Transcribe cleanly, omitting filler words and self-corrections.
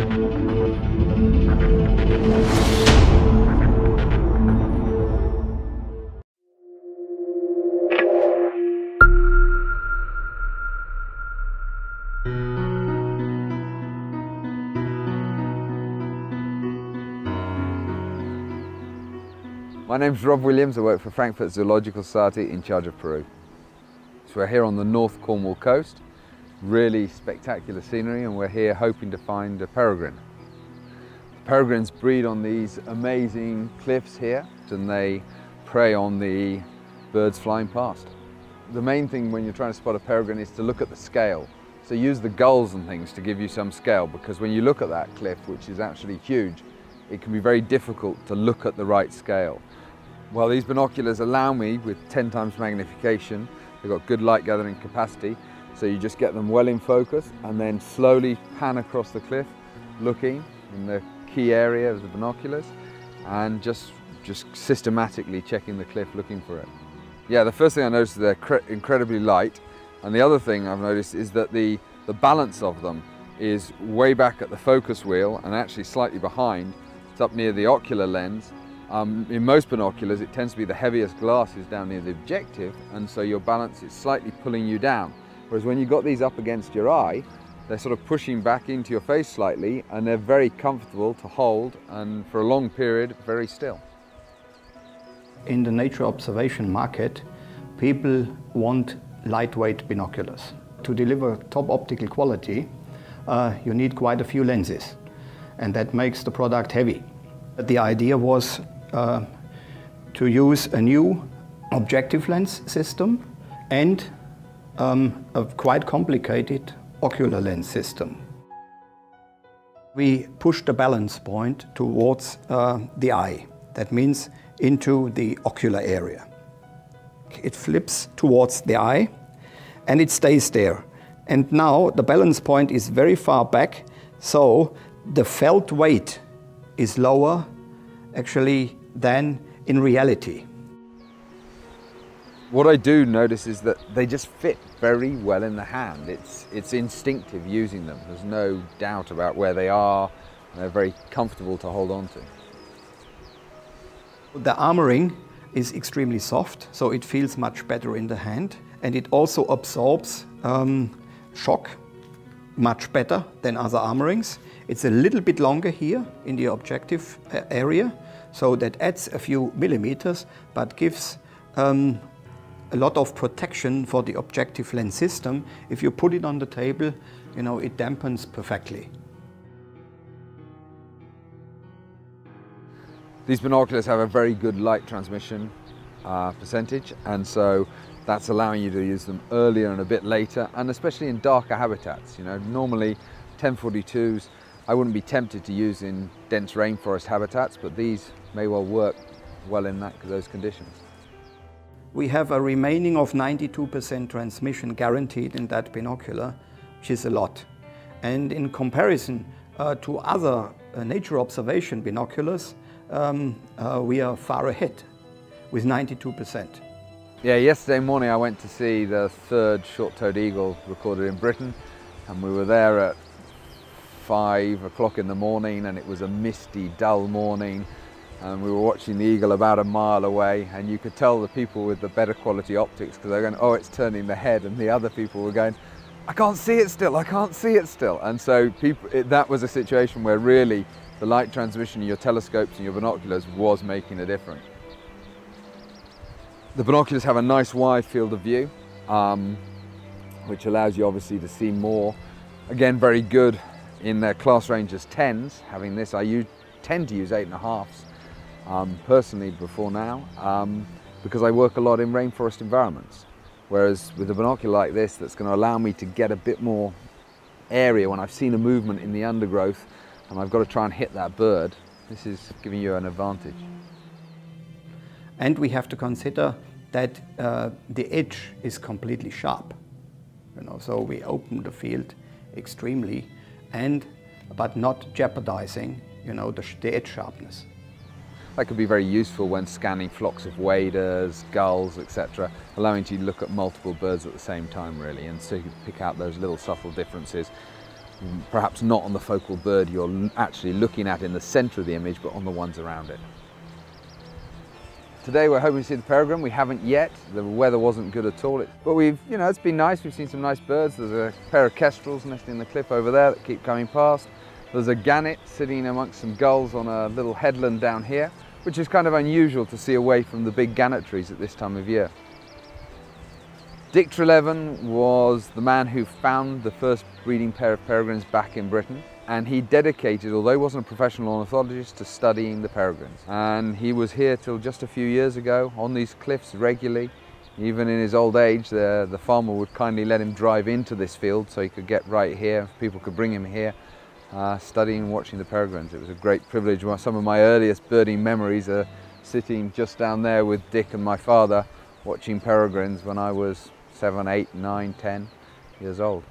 My name's Rob Williams, I work for Frankfurt Zoological Society in charge of Peru. So we're here on the North Cornwall coast, really spectacular scenery, and we're here hoping to find a peregrine. Peregrines breed on these amazing cliffs here, and they prey on the birds flying past. The main thing when you're trying to spot a peregrine is to look at the scale. So use the gulls and things to give you some scale, because when you look at that cliff, which is actually huge, it can be very difficult to look at the right scale. Well, these binoculars allow me, with 10 times magnification, they've got good light gathering capacity, so you just get them well in focus and then slowly pan across the cliff, looking in the key area of the binoculars and just systematically checking the cliff, looking for it. Yeah, the first thing I noticed is they're incredibly light, and the other thing I've noticed is that the balance of them is way back at the focus wheel and actually slightly behind. It's up near the ocular lens. In most binoculars, it tends to be the heaviest glasses down near the objective, and so your balance is slightly pulling you down. Whereas when you've got these up against your eye, they're sort of pushing back into your face slightly, and they're very comfortable to hold, and for a long period, very still. In the nature observation market, people want lightweight binoculars. To deliver top optical quality, you need quite a few lenses, and that makes the product heavy. The idea was to use a new objective lens system and a quite complicated ocular lens system. We pushed the balance point towards the eye. That means into the ocular area. It flips towards the eye and it stays there. And now the balance point is very far back, so the felt weight is lower actually than in reality. What I do notice is that they just fit very well in the hand. It's instinctive using them. There's no doubt about where they are. They're very comfortable to hold on to. The armoring is extremely soft, so it feels much better in the hand, and it also absorbs shock much better than other armorings. It's a little bit longer here in the objective area, so that adds a few millimeters, but gives a lot of protection for the objective lens system. If you put it on the table, you know, it dampens perfectly. These binoculars have a very good light transmission percentage, and so that's allowing you to use them earlier and a bit later, and especially in darker habitats. You know, normally 1042s I wouldn't be tempted to use in dense rainforest habitats, but these may well work well in those conditions. We have a remaining of 92% transmission guaranteed in that binocular, which is a lot. And in comparison to other nature observation binoculars, we are far ahead with 92%. Yeah, yesterday morning I went to see the third short-toed eagle recorded in Britain, and we were there at 5 o'clock in the morning, and it was a misty, dull morning, and we were watching the eagle about a mile away, and you could tell the people with the better quality optics, because they're going, oh, it's turning the head, and the other people were going, I can't see it still, I can't see it still. And so that was a situation where really the light transmission in your telescopes and your binoculars was making a difference. The binoculars have a nice wide field of view, which allows you obviously to see more. Again, very good in their class range as 10s. Having this, I tend to use 8.5s personally before now, because I work a lot in rainforest environments. Whereas with a binocular like this, that's going to allow me to get a bit more area when I've seen a movement in the undergrowth and I've got to try and hit that bird, this is giving you an advantage. And we have to consider that the edge is completely sharp. You know, so we open the field extremely, but not jeopardizing, you know, the edge sharpness. That could be very useful when scanning flocks of waders, gulls, etc., allowing you to look at multiple birds at the same time, really, and so you can pick out those little subtle differences. perhaps not on the focal bird you're actually looking at in the centre of the image, but on the ones around it. Today we're hoping to see the peregrine. We haven't yet. The weather wasn't good at all. But it's been nice. We've seen some nice birds. There's a pair of kestrels nesting in the cliff over there that keep coming past. There's a gannet sitting amongst some gulls on a little headland down here, which is kind of unusual to see away from the big gannet trees at this time of year. Dick Treleaven was the man who found the first breeding pair of peregrines back in Britain, and he dedicated, although he wasn't a professional ornithologist, to studying the peregrines. And he was here till just a few years ago on these cliffs regularly. Even in his old age, the farmer would kindly let him drive into this field so he could get right here, people could bring him here, studying and watching the peregrines. It was a great privilege. Some of my earliest birding memories are sitting just down there with Dick and my father watching peregrines when I was 7, 8, 9, 10 years old.